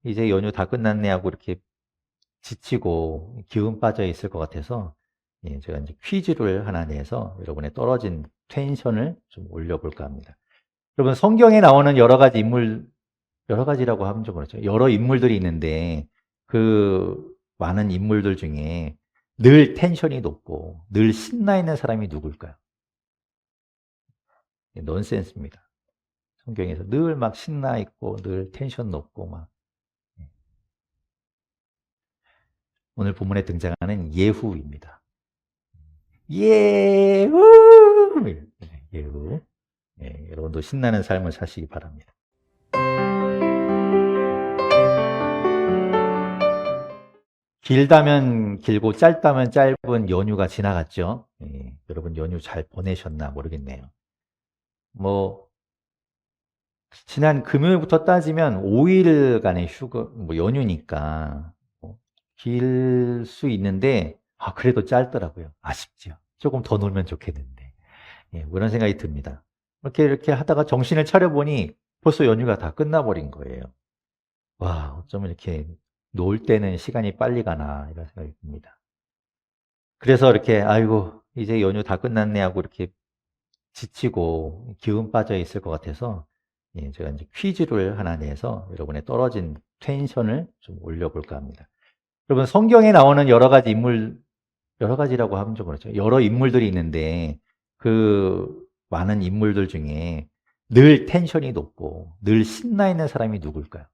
이제 연휴 다 끝났네 하고 이렇게 지치고 기운 빠져 있을 것 같아서 제가 이제 퀴즈를 하나 내서 여러분의 떨어진 텐션을 좀 올려볼까 합니다. 여러분 성경에 나오는 여러 가지 인물, 여러 가지라고 하면 좀 그렇죠. 여러 인물들이 있는데 그 많은 인물들 중에 늘 텐션이 높고 늘 신나 있는 사람이 누굴까요? 넌센스입니다. 성경에서 늘 막 신나 있고 늘 텐션 높고 막. 오늘 본문에 등장하는 예후입니다. 예후! 예후. 여러분도 신나는 삶을 사시기 바랍니다. 길다면 길고 짧다면 짧은 연휴가 지나갔죠. 여러분 연휴 잘 보내셨나 모르겠네요. 뭐 지난 금요일부터 따지면 5일간의 연휴니까 길 수 있는데 그래도 짧더라고요. 아쉽죠. 조금 더 놀면 좋겠는데. 그런 생각이 듭니다. 이렇게 하다가 정신을 차려보니 벌써 연휴가 다 끝나버린 거예요. 와, 어쩌면 이렇게 놀 때는 시간이 빨리 가나 이런 생각이 듭니다. 그래서 이렇게 아이고 이제 연휴 다 끝났네 하고 이렇게 지치고 기운 빠져 있을 것 같아서 제가 이제 퀴즈를 하나 내서 여러분의 떨어진 텐션을 좀 올려볼까 합니다. 여러분 성경에 나오는 여러 가지 인물, 여러 가지라고 하면 좀 그렇죠. 여러 인물들이 있는데 그 많은 인물들 중에 늘 텐션이 높고 늘 신나 있는 사람이 누굴까요?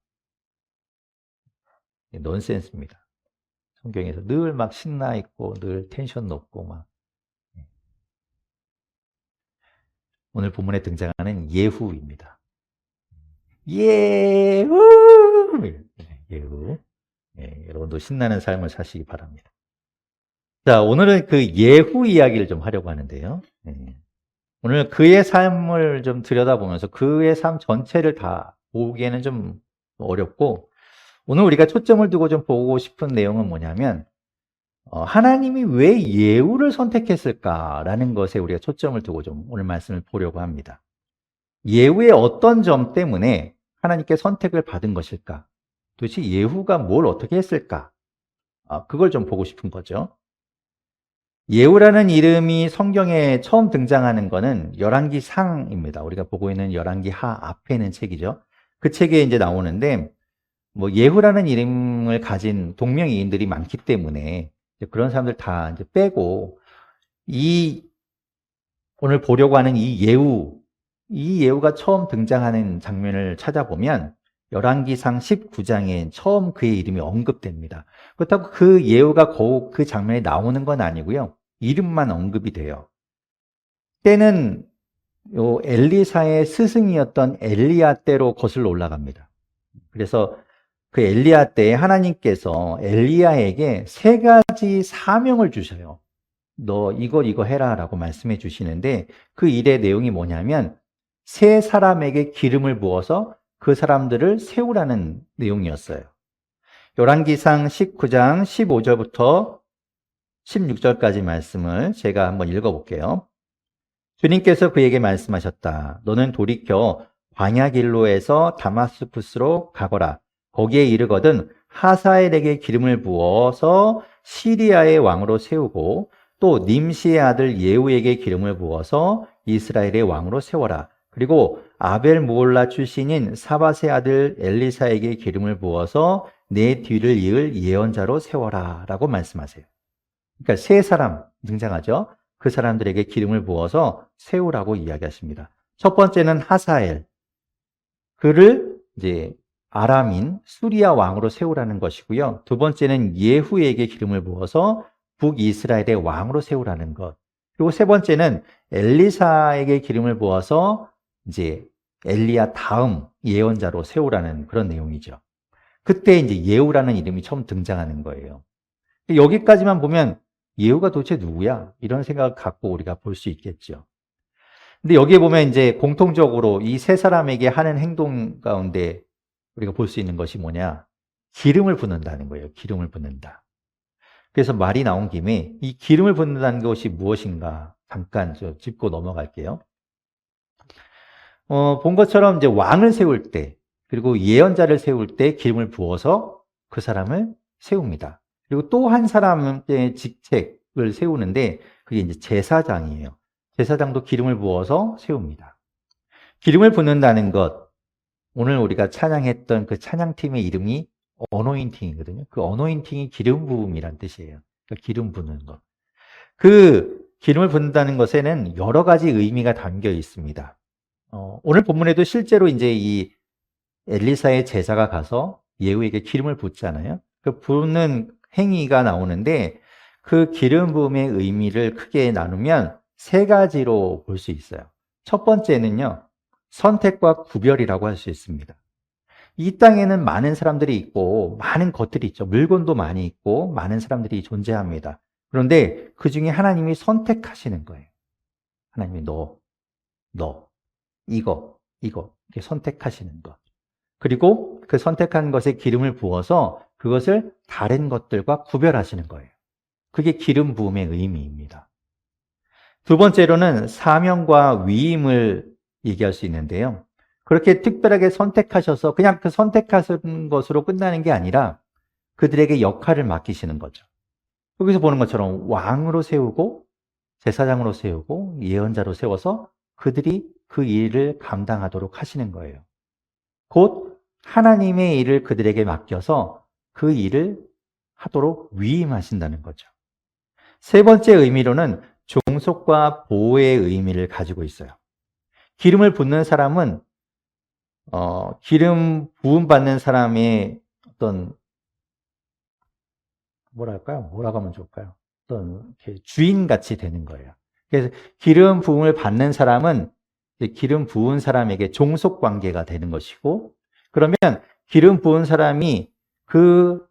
넌센스입니다. 성경에서 늘 막 신나 있고 늘 텐션 높고 막. 오늘 본문에 등장하는 예후입니다. 예후! 예후. 여러분도 신나는 삶을 사시기 바랍니다. 자, 오늘은 그 예후 이야기를 좀 하려고 하는데요. 오늘 그의 삶을 좀 들여다보면서 그의 삶 전체를 다 보기에는 좀 어렵고, 오늘 우리가 초점을 두고 좀 보고 싶은 내용은 뭐냐면, 하나님이 왜 예후를 선택했을까라는 것에 우리가 초점을 두고 좀 오늘 말씀을 보려고 합니다. 예후의 어떤 점 때문에 하나님께 선택을 받은 것일까? 도대체 예후가 뭘 어떻게 했을까? 그걸 좀 보고 싶은 거죠. 예후라는 이름이 성경에 처음 등장하는 거는 열왕기 상입니다. 우리가 보고 있는 열왕기 하 앞에 있는 책이죠. 그 책에 이제 나오는데, 뭐 예후라는 이름을 가진 동명이인들이 많기 때문에 그런 사람들 다 이제 빼고 오늘 보려고 하는 이 예후가 처음 등장하는 장면을 찾아보면 열왕기상 19장에 처음 그의 이름이 언급됩니다. 그렇다고 그 예후가 꼭 그 장면에 나오는 건 아니고요. 이름만 언급이 돼요. 때는 엘리사의 스승이었던 엘리야 때로 거슬러 올라갑니다. 그래서 그 엘리야 때에 하나님께서 엘리야에게 3가지 사명을 주셔요. 너 이거 해라 라고 말씀해 주시는데 그 일의 내용이 뭐냐면 3사람에게 기름을 부어서 그 사람들을 세우라는 내용이었어요. 열왕기상 19장 15절부터 16절까지 말씀을 제가 한번 읽어볼게요. 주님께서 그에게 말씀하셨다. 너는 돌이켜 광야 길로에서 다마스쿠스로 가거라. 거기에 이르거든 하사엘에게 기름을 부어서 시리아의 왕으로 세우고 또 님시의 아들 예후에게 기름을 부어서 이스라엘의 왕으로 세워라. 그리고 아벨 무올라 출신인 사밧의 아들 엘리사에게 기름을 부어서 내 뒤를 이을 예언자로 세워라 라고 말씀하세요. 그러니까 3사람 등장하죠. 그 사람들에게 기름을 부어서 세우라고 이야기하십니다. 첫 번째는 하사엘. 그를 이제 아람인 수리아 왕으로 세우라는 것이고요. 두 번째는 예후에게 기름을 부어서 북이스라엘의 왕으로 세우라는 것. 그리고 세 번째는 엘리사에게 기름을 부어서 이제 엘리야 다음 예언자로 세우라는 그런 내용이죠. 그때 이제 예후라는 이름이 처음 등장하는 거예요. 여기까지만 보면 예후가 도대체 누구야? 이런 생각을 갖고 우리가 볼 수 있겠죠. 근데 여기에 보면 이제 공통적으로 이 3사람에게 하는 행동 가운데 우리가 볼 수 있는 것이 뭐냐? 기름을 붓는다는 거예요. 기름을 붓는다. 그래서 말이 나온 김에 이 기름을 붓는다는 것이 무엇인가? 잠깐 짚고 넘어갈게요. 본 것처럼 이제 왕을 세울 때, 그리고 예언자를 세울 때 기름을 부어서 그 사람을 세웁니다. 그리고 또 한 사람의 직책을 세우는데 그게 이제 제사장이에요. 제사장도 기름을 부어서 세웁니다. 기름을 붓는다는 것, 오늘 우리가 찬양했던 그 찬양팀의 이름이 어노인팅이거든요. 그 어노인팅이 기름 부음이란 뜻이에요. 그러니까 기름 붓는 것. 그 기름을 붓는다는 것에는 여러 가지 의미가 담겨 있습니다. 오늘 본문에도 실제로 이제 이 엘리사의 제자가 가서 예후에게 기름을 붓잖아요. 그 붓는 행위가 나오는데 그 기름 부음의 의미를 크게 나누면 세 가지로 볼 수 있어요. 첫 번째는요, 선택과 구별이라고 할 수 있습니다. 이 땅에는 많은 사람들이 있고 많은 것들이 있죠. 물건도 많이 있고 많은 사람들이 존재합니다. 그런데 그 중에 하나님이 선택하시는 거예요. 하나님이 너, 이거 이렇게 선택하시는 것. 그리고 그 선택한 것에 기름을 부어서 그것을 다른 것들과 구별하시는 거예요. 그게 기름 부음의 의미입니다. 두 번째로는 사명과 위임을 얘기할 수 있는데요. 그렇게 특별하게 선택하셔서 그냥 그 선택하신 것으로 끝나는 게 아니라 그들에게 역할을 맡기시는 거죠. 여기서 보는 것처럼 왕으로 세우고 제사장으로 세우고 예언자로 세워서 그들이 그 일을 감당하도록 하시는 거예요. 곧 하나님의 일을 그들에게 맡겨서 그 일을 하도록 위임하신다는 거죠. 세 번째 의미로는 종속과 보호의 의미를 가지고 있어요. 기름을 붓는 사람은 기름 부음 받는 사람의 어떤 뭐라고 하면 좋을까요? 어떤 주인같이 되는 거예요. 그래서 기름 부음을 받는 사람은 기름 부은 사람에게 종속 관계가 되는 것이고, 그러면 기름 부은 사람이 그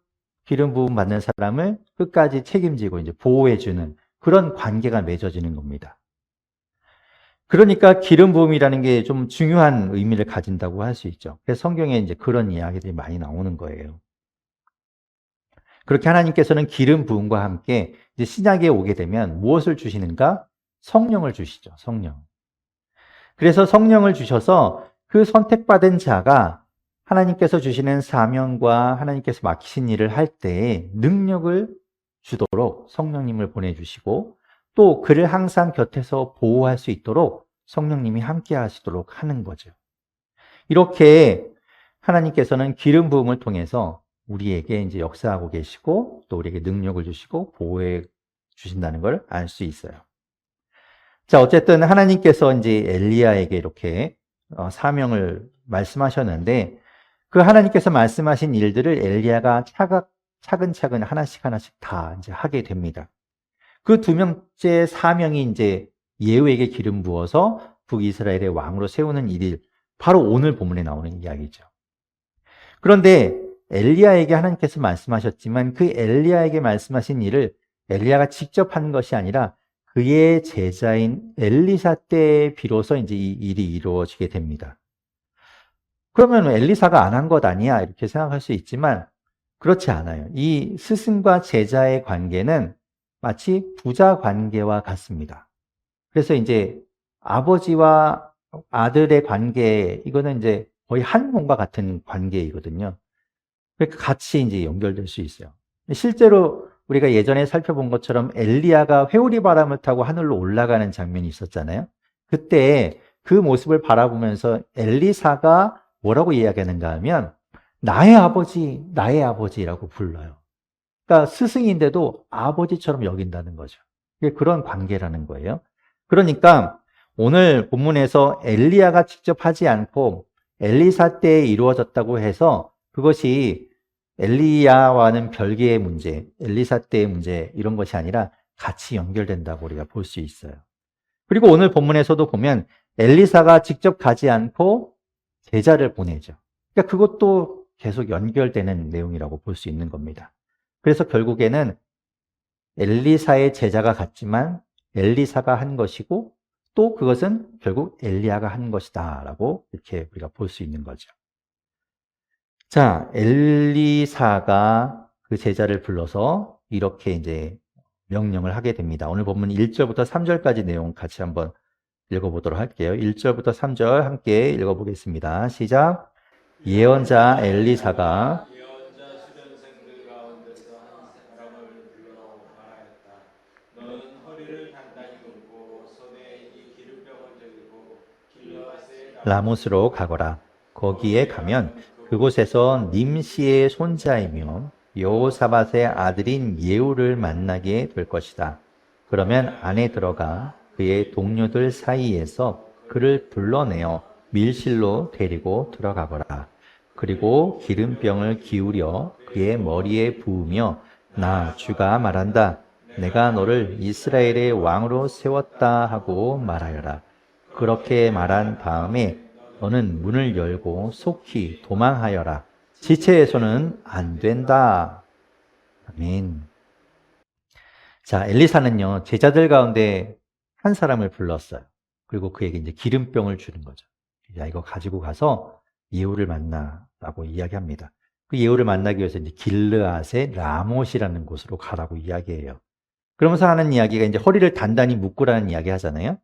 기름 부음 받는 사람을 끝까지 책임지고 이제 보호해주는 그런 관계가 맺어지는 겁니다. 그러니까 기름 부음이라는 게 좀 중요한 의미를 가진다고 할 수 있죠. 그래서 성경에 이제 그런 이야기들이 많이 나오는 거예요. 그렇게 하나님께서는 기름 부음과 함께 이제 신약에 오게 되면 무엇을 주시는가? 성령을 주시죠. 성령. 그래서 성령을 주셔서 그 선택받은 자가 하나님께서 주시는 사명과 하나님께서 맡기신 일을 할 때에 능력을 주도록 성령님을 보내주시고 또 그를 항상 곁에서 보호할 수 있도록 성령님이 함께 하시도록 하는 거죠. 이렇게 하나님께서는 기름 부음을 통해서 우리에게 이제 역사하고 계시고 또 우리에게 능력을 주시고 보호해 주신다는 걸 알 수 있어요. 자, 어쨌든 하나님께서 이제 엘리야에게 이렇게 사명을 말씀하셨는데 그 하나님께서 말씀하신 일들을 엘리야가 차근차근 하나씩 다 이제 하게 됩니다. 그 두 번째 사명이 이제 예후에게 기름 부어서 북이스라엘의 왕으로 세우는 일이 바로 오늘 본문에 나오는 이야기죠. 그런데 엘리야에게 하나님께서 말씀하셨지만 그 엘리야에게 말씀하신 일을 엘리야가 직접 한 것이 아니라 그의 제자인 엘리사 때에 비로소 이제 이 일이 이루어지게 됩니다. 그러면 엘리사가 안 한 것 아니야? 이렇게 생각할 수 있지만 그렇지 않아요. 이 스승과 제자의 관계는 마치 부자 관계와 같습니다. 그래서 이제 아버지와 아들의 관계, 이거는 이제 거의 한 몸과 같은 관계이거든요. 그러니까 같이 이제 연결될 수 있어요. 실제로 우리가 예전에 살펴본 것처럼 엘리야가 회오리 바람을 타고 하늘로 올라가는 장면이 있었잖아요. 그때 그 모습을 바라보면서 엘리사가 뭐라고 이야기하는가 하면 나의 아버지라고 불러요. 그러니까 스승인데도 아버지처럼 여긴다는 거죠. 그런 관계라는 거예요. 그러니까 오늘 본문에서 엘리야가 직접 하지 않고 엘리사 때에 이루어졌다고 해서 그것이 엘리야와는 별개의 문제, 엘리사 때의 문제 이런 것이 아니라 같이 연결된다고 우리가 볼 수 있어요. 그리고 오늘 본문에서도 보면 엘리사가 직접 가지 않고 제자를 보내죠. 그러니까 그것도 계속 연결되는 내용이라고 볼 수 있는 겁니다. 그래서 결국에는 엘리사의 제자가 갔지만 엘리사가 한 것이고 또 그것은 결국 엘리야가 한 것이다 라고 이렇게 우리가 볼 수 있는 거죠. 자, 엘리사가 그 제자를 불러서 이렇게 이제 명령을 하게 됩니다. 오늘 본문 1절부터 3절까지 내용 같이 한번 읽어보도록 할게요. 1절부터 3절 함께 읽어보겠습니다. 시작. 예언자 엘리사가 예언자 수련생들 가운데서 한 사람을 불러 말하였다. 너는 허리를 단단히 굽고 손에 이 기름병을 들고 길르앗의 라못으로 가거라. 거기에 가면 그곳에서 nim시의 손자이며 여호사밧의 아들인 예후를 만나게 될 것이다. 그러면 안에 들어가 그의 동료들 사이에서 그를 불러내어 밀실로 데리고 들어가거라. 그리고 기름병을 기울여 그의 머리에 부으며 나 주가 말한다. 내가 너를 이스라엘의 왕으로 세웠다 하고 말하여라. 그렇게 말한 다음에 너는 문을 열고 속히 도망하여라. 지체해서는 안 된다. 아멘. 자, 엘리사는요, 제자들 가운데 한 사람을 불렀어요. 그리고 그에게 이제 기름병을 주는 거죠. 야, 이거 가지고 가서 예후를 만나라고 이야기합니다. 그 예후를 만나기 위해서 이제 길르앗의 라못이라는 곳으로 가라고 이야기해요. 그러면서 하는 이야기가 이제 허리를 단단히 묶으라는 이야기 하잖아요.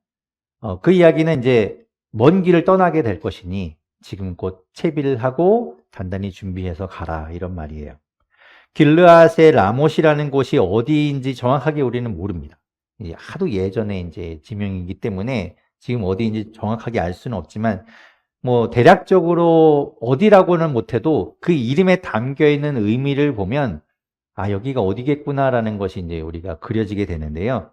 그 이야기는 이제 먼 길을 떠나게 될 것이니 지금 곧 채비를 하고 단단히 준비해서 가라 이런 말이에요. 길르앗의 라못이라는 곳이 어디인지 정확하게 우리는 모릅니다. 하도 예전에 이제 지명이기 때문에 지금 어디인지 정확하게 알 수는 없지만 뭐 대략적으로 어디라고는 못해도 그 이름에 담겨 있는 의미를 보면 아 여기가 어디겠구나라는 것이 이제 우리가 그려지게 되는데요.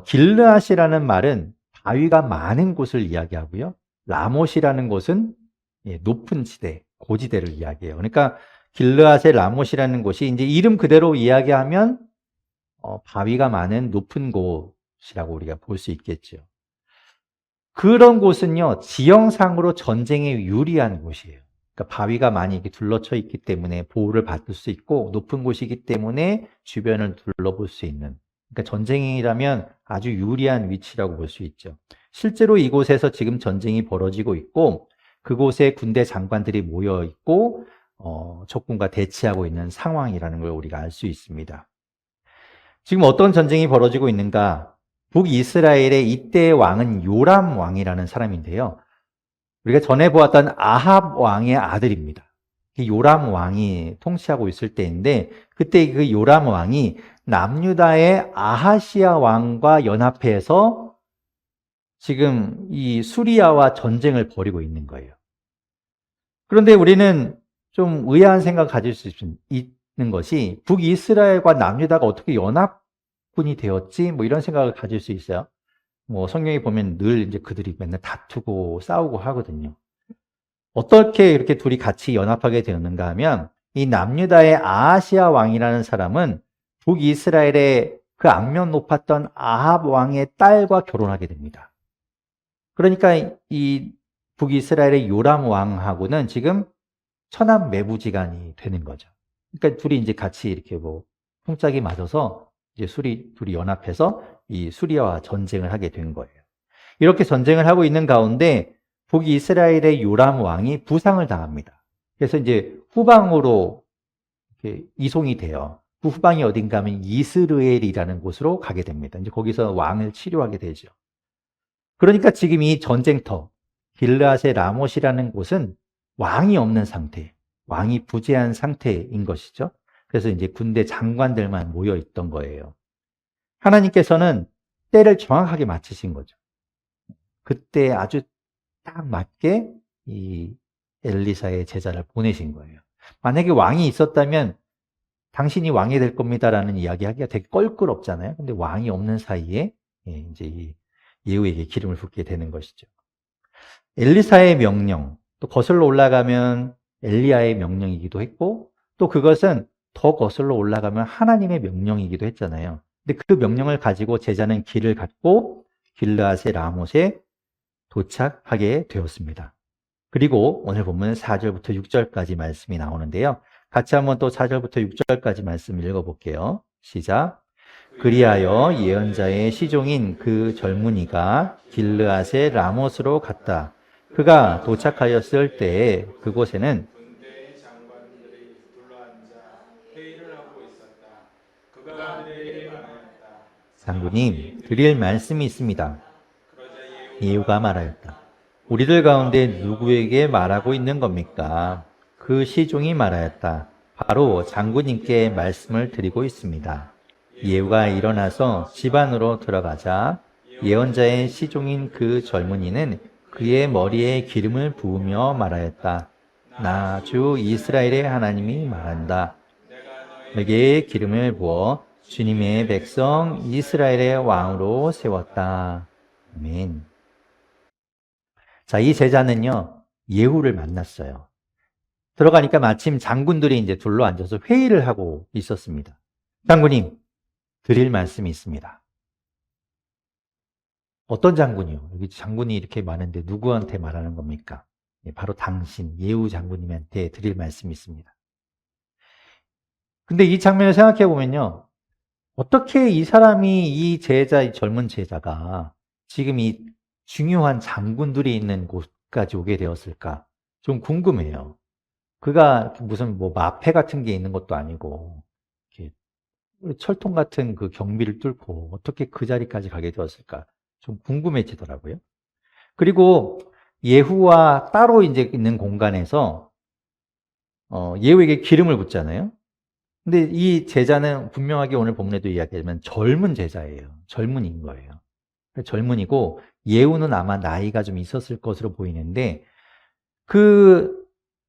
길르앗이라는 말은 바위가 많은 곳을 이야기하고요. 라못이라는 곳은 높은 지대, 고지대를 이야기해요. 그러니까 길르앗의 라못이라는 곳이 이제 이름 그대로 이야기하면 바위가 많은 높은 곳이라고 우리가 볼 수 있겠죠. 그런 곳은요, 지형상으로 전쟁에 유리한 곳이에요. 그러니까 바위가 많이 이렇게 둘러쳐 있기 때문에 보호를 받을 수 있고 높은 곳이기 때문에 주변을 둘러볼 수 있는 그러니까 전쟁이라면 아주 유리한 위치라고 볼 수 있죠. 실제로 이곳에서 지금 전쟁이 벌어지고 있고 그곳에 군대 장관들이 모여 있고 적군과 대치하고 있는 상황이라는 걸 우리가 알 수 있습니다. 지금 어떤 전쟁이 벌어지고 있는가? 북이스라엘의 이때의 왕은 요람 왕이라는 사람인데요. 우리가 전에 보았던 아합 왕의 아들입니다. 요람 왕이 통치하고 있을 때인데 그때 그 요람 왕이 남유다의 아하시아 왕과 연합해서 지금 이 수리아와 전쟁을 벌이고 있는 거예요. 그런데 우리는 좀 의아한 생각을 가질 수 있는 것이 북이스라엘과 남유다가 어떻게 연합군이 되었지? 뭐 이런 생각을 가질 수 있어요. 뭐 성경에 보면 늘 이제 그들이 맨날 다투고 싸우고 하거든요. 어떻게 이렇게 둘이 같이 연합하게 되었는가 하면 이 남유다의 아하시아 왕이라는 사람은 북이스라엘의 그 악명 높았던 아합 왕의 딸과 결혼하게 됩니다. 그러니까 이 북이스라엘의 요람 왕하고는 지금 천한 매부지간이 되는 거죠. 그러니까 둘이 이제 같이 이렇게 뭐 손짝이 맞아서 이제 둘이 연합해서 이 수리아와 전쟁을 하게 된 거예요. 이렇게 전쟁을 하고 있는 가운데 북이스라엘의 요람 왕이 부상을 당합니다. 그래서 이제 후방으로 이렇게 이송이 돼요. 그 후방이 어딘가 하면 이스르엘이라는 곳으로 가게 됩니다. 이제 거기서 왕을 치료하게 되죠. 그러니까 지금 이 전쟁터, 길르앗의 라못이라는 곳은 왕이 없는 상태, 왕이 부재한 상태인 것이죠. 그래서 이제 군대 장관들만 모여 있던 거예요. 하나님께서는 때를 정확하게 맞추신 거죠. 그때 아주 딱 맞게 이 엘리사의 제자를 보내신 거예요. 만약에 왕이 있었다면 당신이 왕이 될 겁니다라는 이야기하기가 되게 껄끄럽잖아요. 근데 왕이 없는 사이에 이제 이 예후에게 기름을 붓게 되는 것이죠. 엘리사의 명령, 또 거슬러 올라가면 엘리야의 명령이기도 했고, 또 그것은 더 거슬러 올라가면 하나님의 명령이기도 했잖아요. 근데 그 명령을 가지고 제자는 길을 갔고 길르앗의 라못에 도착하게 되었습니다. 그리고 오늘 보면 4절부터 6절까지 말씀이 나오는데요. 같이 한번 또 4절부터 6절까지 말씀 읽어볼게요. 시작. 그리하여 예언자의 시종인 그 젊은이가 길르앗의 라못으로 갔다. 그가 도착하였을 때에 그곳에는 군대의 장관들이 둘러앉아 회의를 하고 있었다. 그가 그들에게 말하였다. 장군님 드릴 말씀이 있습니다. 그러자 예후가 말하였다. 우리들 가운데 누구에게 말하고 있는 겁니까? 그 시종이 말하였다. 바로 장군님께 말씀을 드리고 있습니다. 예후가 일어나서 집 안으로 들어가자 예언자의 시종인 그 젊은이는 그의 머리에 기름을 부으며 말하였다. 나 주 이스라엘의 하나님이 말한다. 내게 기름을 부어 주님의 백성 이스라엘의 왕으로 세웠다. 아멘. 자, 이 제자는요, 예후를 만났어요. 들어가니까 마침 장군들이 이제 둘러 앉아서 회의를 하고 있었습니다. 장군님, 드릴 말씀이 있습니다. 어떤 장군이요? 여기 장군이 이렇게 많은데 누구한테 말하는 겁니까? 바로 당신, 예후 장군님한테 드릴 말씀이 있습니다. 근데 이 장면을 생각해 보면요. 어떻게 이 사람이 이 제자, 이 젊은 제자가 지금 이 중요한 장군들이 있는 곳까지 오게 되었을까? 좀 궁금해요. 그가 무슨 뭐 마패 같은 게 있는 것도 아니고, 이렇게 철통 같은 그 경비를 뚫고 어떻게 그 자리까지 가게 되었을까? 좀 궁금해지더라고요. 그리고 예후와 따로 이제 있는 공간에서 예후에게 기름을 붓잖아요. 근데 이 제자는 분명하게 오늘 본문에도 이야기하지만 젊은 제자예요. 젊은인 거예요. 젊은이고 예후는 아마 나이가 좀 있었을 것으로 보이는데 그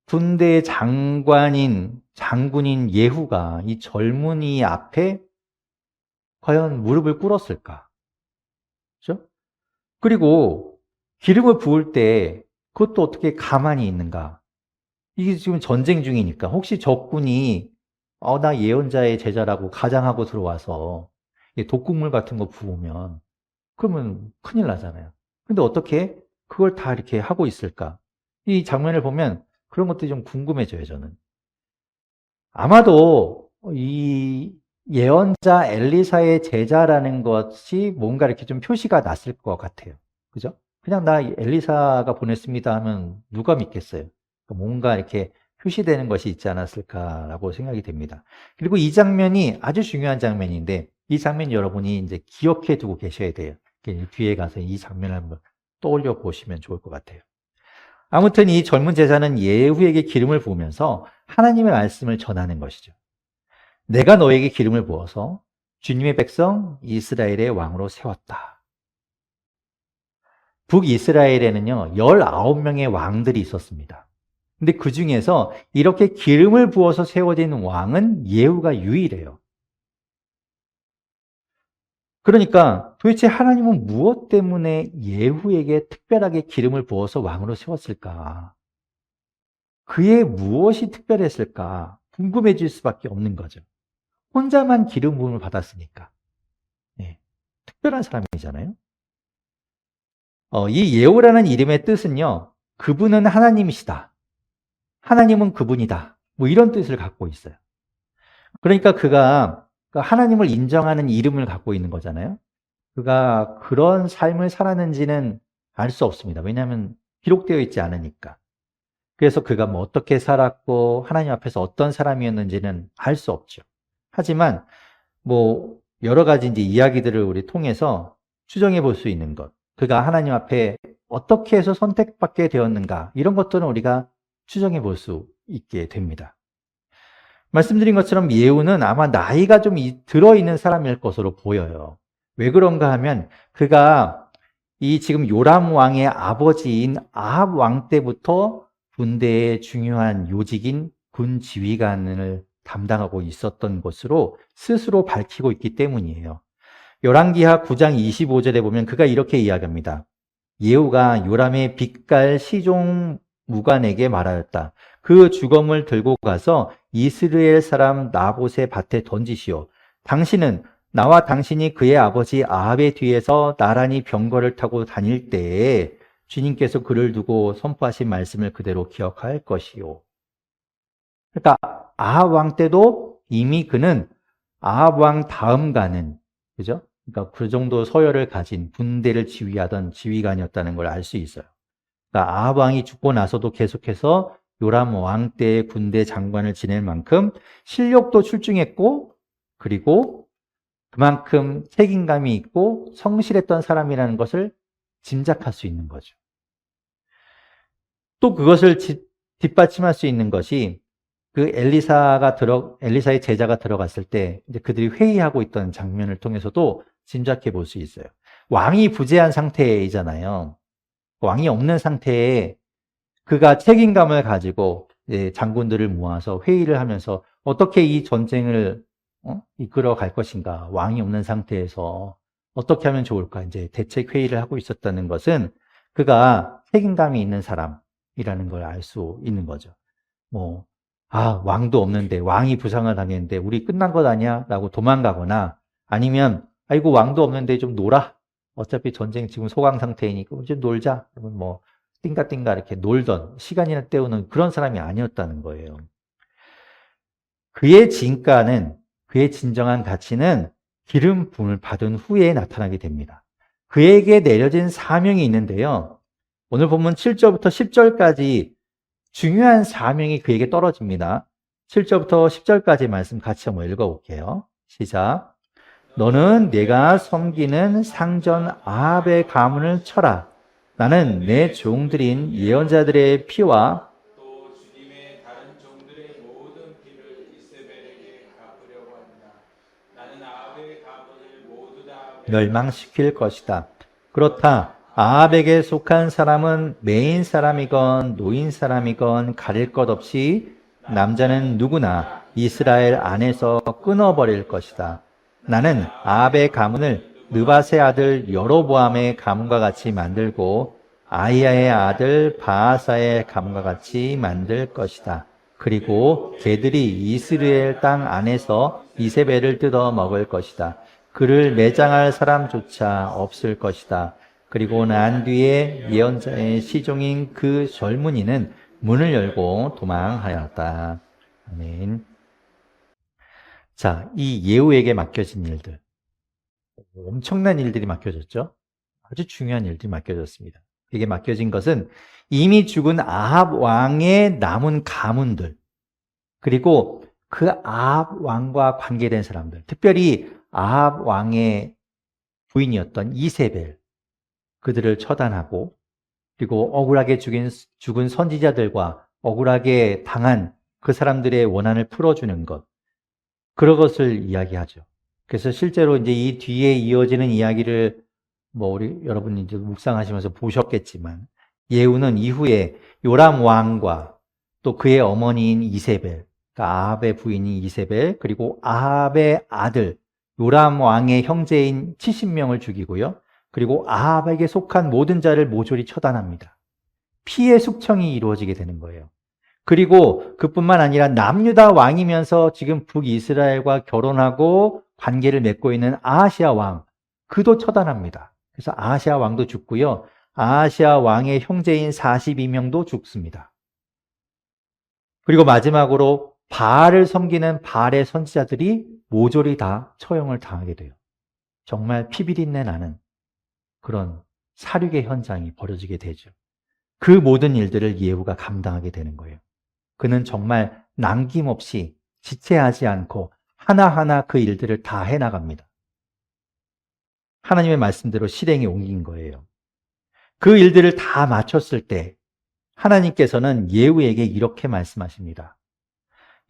군대의 장군인 예후가 이 젊은이 앞에 과연 무릎을 꿇었을까? 그렇죠? 그리고 기름을 부을 때 그것도 어떻게 가만히 있는가? 이게 지금 전쟁 중이니까 혹시 적군이 나 예언자의 제자라고 가장하고 들어와서 독국물 같은 거 부으면 그러면 큰일 나잖아요. 근데 어떻게 그걸 다 이렇게 하고 있을까? 이 장면을 보면 그런 것들이 좀 궁금해져요, 저는. 아마도 이 예언자 엘리사의 제자라는 것이 뭔가 이렇게 좀 표시가 났을 것 같아요. 그죠? 그냥 나 엘리사가 보냈습니다 하면 누가 믿겠어요? 뭔가 이렇게 표시되는 것이 있지 않았을까라고 생각이 됩니다. 그리고 이 장면이 아주 중요한 장면인데 이 장면 여러분이 이제 기억해 두고 계셔야 돼요. 뒤에 가서 이 장면을 한번 떠올려 보시면 좋을 것 같아요. 아무튼 이 젊은 제자는 예후에게 기름을 부으면서 하나님의 말씀을 전하는 것이죠. 내가 너에게 기름을 부어서 주님의 백성 이스라엘의 왕으로 세웠다. 북이스라엘에는요, 19명의 왕들이 있었습니다. 근데 그 중에서 이렇게 기름을 부어서 세워진 왕은 예후가 유일해요. 그러니까 도대체 하나님은 무엇 때문에 예후에게 특별하게 기름을 부어서 왕으로 세웠을까? 그의 무엇이 특별했을까? 궁금해질 수밖에 없는 거죠. 혼자만 기름 부음을 받았으니까. 예, 특별한 사람이잖아요. 이 예후라는 이름의 뜻은요, 그분은 하나님이시다. 하나님은 그분이다. 뭐 이런 뜻을 갖고 있어요. 그러니까 그가 하나님을 인정하는 이름을 갖고 있는 거잖아요. 그가 그런 삶을 살았는지는 알 수 없습니다. 왜냐하면 기록되어 있지 않으니까. 그래서 그가 뭐 어떻게 살았고 하나님 앞에서 어떤 사람이었는지는 알 수 없죠. 하지만 뭐 여러 가지 이제 이야기들을 우리 통해서 추정해 볼 수 있는 것, 그가 하나님 앞에 어떻게 해서 선택받게 되었는가, 이런 것들은 우리가 추정해 볼 수 있게 됩니다. 말씀드린 것처럼 예후는 아마 나이가 좀 들어있는 사람일 것으로 보여요. 왜 그런가 하면 그가 이 지금 요람 왕의 아버지인 아합 왕 때부터 군대의 중요한 요직인 군 지휘관을 담당하고 있었던 것으로 스스로 밝히고 있기 때문이에요. 열왕기하 9장 25절에 보면 그가 이렇게 이야기합니다. 예후가 요람의 빛깔 시종 무관에게 말하였다. 그 주검을 들고 가서 이스라엘 사람 나봇의 밭에 던지시오. 당신은 나와 당신이 그의 아버지 아합의 뒤에서 나란히 병거를 타고 다닐 때에 주님께서 그를 두고 선포하신 말씀을 그대로 기억할 것이요. 그러니까 아합 왕 때도 이미 그는 아합 왕 다음 가는, 그죠? 그러니까 그 정도 서열을 가진 군대를 지휘하던 지휘관이었다는 걸 알 수 있어요. 그러니까 아합 왕이 죽고 나서도 계속해서 요람 왕 때의 군대 장관을 지낼 만큼 실력도 출중했고, 그리고 그만큼 책임감이 있고 성실했던 사람이라는 것을 짐작할 수 있는 거죠. 또 그것을 뒷받침할 수 있는 것이 그 엘리사의 제자가 들어갔을 때 이제 그들이 회의하고 있던 장면을 통해서도 짐작해 볼 수 있어요. 왕이 부재한 상태이잖아요. 왕이 없는 상태에 그가 책임감을 가지고 장군들을 모아서 회의를 하면서 어떻게 이 전쟁을 이끌어 갈 것인가, 왕이 없는 상태에서 어떻게 하면 좋을까 이제 대책 회의를 하고 있었다는 것은 그가 책임감이 있는 사람이라는 걸 알 수 있는 거죠. 왕도 없는데, 왕이 부상을 당했는데 우리 끝난 것 아니야? 라고 도망가거나 아니면 아이고 왕도 없는데 좀 놀아. 어차피 전쟁 지금 소강 상태이니까 좀 놀자. 그러면 띵가띵가 이렇게 놀던 시간이나 때우는 그런 사람이 아니었다는 거예요. 그의 진정한 가치는 기름 부음을 받은 후에 나타나게 됩니다. 그에게 내려진 사명이 있는데요. 오늘 본문 7절부터 10절까지 중요한 사명이 그에게 떨어집니다. 7절부터 10절까지 말씀 같이 한번 읽어볼게요. 시작. 너는 내가 섬기는 상전 아합의 가문을 쳐라. 나는 내 종들인 예언자들의 피와 또 주님의 다른 종들의 모든 피를 이세벨에게 갚으려고 한다. 나는 아합의 가문을 모두 다 멸망시킬 것이다. 그렇다. 아합에게 속한 사람은 메인 사람이건 노인 사람이건 가릴 것 없이 남자는 누구나 이스라엘 안에서 끊어버릴 것이다. 나는 아합의 가문을 느밧의 아들 여로보암의 가문과 같이 만들고 아히야의 아들 바아사의 가문과 같이 만들 것이다. 그리고 개들이 이스라엘 땅 안에서 이세벨을 뜯어 먹을 것이다. 그를 매장할 사람조차 없을 것이다. 그리고 난 뒤에 예언자의 시종인 그 젊은이는 문을 열고 도망하였다. 아멘. 자, 이 예후에게 맡겨진 일들. 엄청난 일들이 맡겨졌죠? 아주 중요한 일들이 맡겨졌습니다. 그에게 맡겨진 것은 이미 죽은 아합 왕의 남은 가문들, 그리고 그 아합 왕과 관계된 사람들, 특별히 아합 왕의 부인이었던 이세벨, 그들을 처단하고, 그리고 억울하게 죽은 선지자들과 억울하게 당한 그 사람들의 원한을 풀어주는 것, 그런 것을 이야기하죠. 그래서 실제로 이제 이 뒤에 이어지는 이야기를 우리 여러분이 이제 묵상하시면서 보셨겠지만, 예후는 이후에 요람 왕과 또 그의 어머니인 이세벨, 그러니까 아합의 부인인 이세벨, 그리고 아합의 아들 요람 왕의 형제인 70명을 죽이고요. 그리고 아합에게 속한 모든 자를 모조리 처단합니다. 피해 숙청이 이루어지게 되는 거예요. 그리고 그뿐만 아니라 남유다 왕이면서 지금 북이스라엘과 결혼하고 관계를 맺고 있는 아하시아 왕, 그도 처단합니다. 그래서 아하시아 왕도 죽고요. 아하시아 왕의 형제인 42명도 죽습니다. 그리고 마지막으로 바알을 섬기는 바알의 선지자들이 모조리 다 처형을 당하게 돼요. 정말 피비린내 나는 그런 살육의 현장이 벌어지게 되죠. 그 모든 일들을 예후가 감당하게 되는 거예요. 그는 정말 남김없이 지체하지 않고 하나하나 그 일들을 다 해나갑니다. 하나님의 말씀대로 실행에 옮긴 거예요. 그 일들을 다 마쳤을 때 하나님께서는 예후에게 이렇게 말씀하십니다.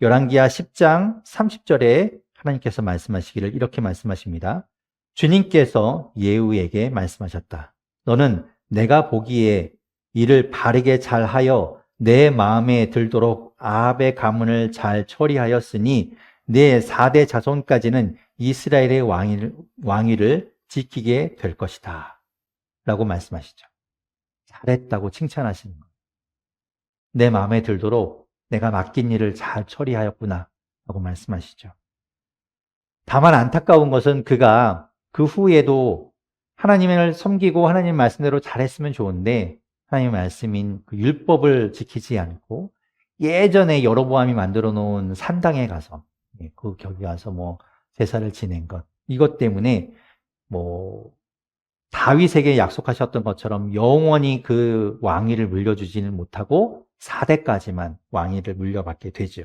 열왕기하 10장 30절에 하나님께서 말씀하시기를 이렇게 말씀하십니다. 주님께서 예후에게 말씀하셨다. 너는 내가 보기에 일을 바르게 잘하여 내 마음에 들도록 아합의 가문을 잘 처리하였으니 내 4대 자손까지는 이스라엘의 왕위를 지키게 될 것이다. 라고 말씀하시죠. 잘했다고 칭찬하시는 거예요. 내 마음에 들도록 내가 맡긴 일을 잘 처리하였구나 라고 말씀하시죠. 다만 안타까운 것은 그가 그 후에도 하나님을 섬기고 하나님 말씀대로 잘했으면 좋은데 하나님의 말씀인 그 율법을 지키지 않고 예전에 여로보암이 만들어 놓은 산당에 가서 거기 가서 제사를 지낸 것, 이것 때문에 다윗에게 약속하셨던 것처럼 영원히 그 왕위를 물려주지는 못하고 4대까지만 왕위를 물려받게 되죠.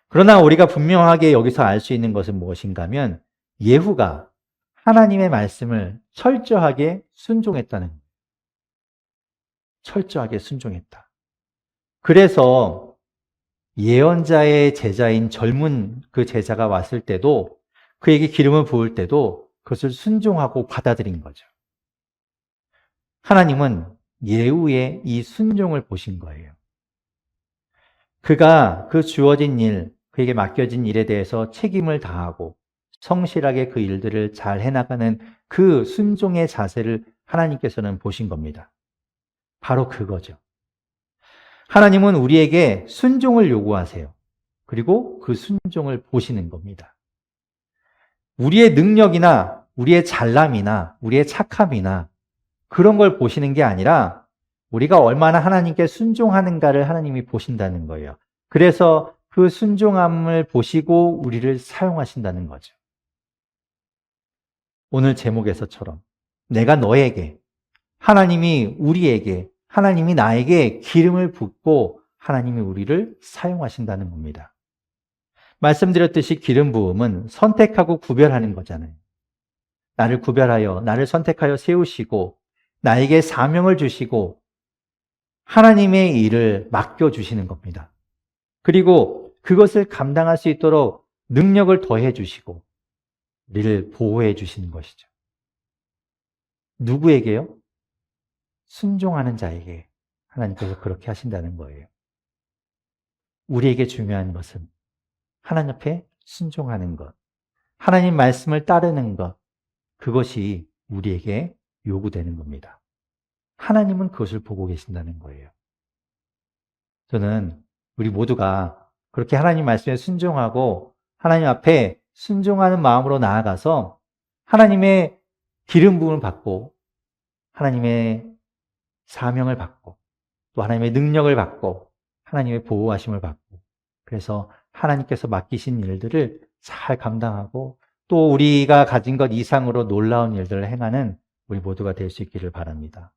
그러나 우리가 분명하게 여기서 알 수 있는 것은 무엇인가 하면 예후가 하나님의 말씀을 철저하게 순종했다는 거예요. 철저하게 순종했다. 그래서 예언자의 제자인 젊은 그 제자가 왔을 때도 그에게 기름을 부을 때도 그것을 순종하고 받아들인 거죠. 하나님은 예후의 이 순종을 보신 거예요. 그가 그 주어진 일, 그에게 맡겨진 일에 대해서 책임을 다하고 성실하게 그 일들을 잘 해나가는 그 순종의 자세를 하나님께서는 보신 겁니다. 바로 그거죠. 하나님은 우리에게 순종을 요구하세요. 그리고 그 순종을 보시는 겁니다. 우리의 능력이나 우리의 잘남이나 우리의 착함이나 그런 걸 보시는 게 아니라 우리가 얼마나 하나님께 순종하는가를 하나님이 보신다는 거예요. 그래서 그 순종함을 보시고 우리를 사용하신다는 거죠. 오늘 제목에서처럼 내가 너에게, 하나님이 우리에게, 하나님이 나에게 기름을 붓고 하나님이 우리를 사용하신다는 겁니다. 말씀드렸듯이 기름 부음은 선택하고 구별하는 거잖아요. 나를 구별하여, 나를 선택하여 세우시고 나에게 사명을 주시고 하나님의 일을 맡겨주시는 겁니다. 그리고 그것을 감당할 수 있도록 능력을 더해 주시고 우리를 보호해 주시는 것이죠. 누구에게요? 순종하는 자에게 하나님께서 그렇게 하신다는 거예요. 우리에게 중요한 것은 하나님 앞에 순종하는 것, 하나님 말씀을 따르는 것, 그것이 우리에게 요구되는 겁니다. 하나님은 그것을 보고 계신다는 거예요. 저는 우리 모두가 그렇게 하나님 말씀에 순종하고 하나님 앞에 순종하는 마음으로 나아가서 하나님의 기름 부음을 받고 하나님의 사명을 받고 또 하나님의 능력을 받고 하나님의 보호하심을 받고 그래서 하나님께서 맡기신 일들을 잘 감당하고 또 우리가 가진 것 이상으로 놀라운 일들을 행하는 우리 모두가 될 수 있기를 바랍니다.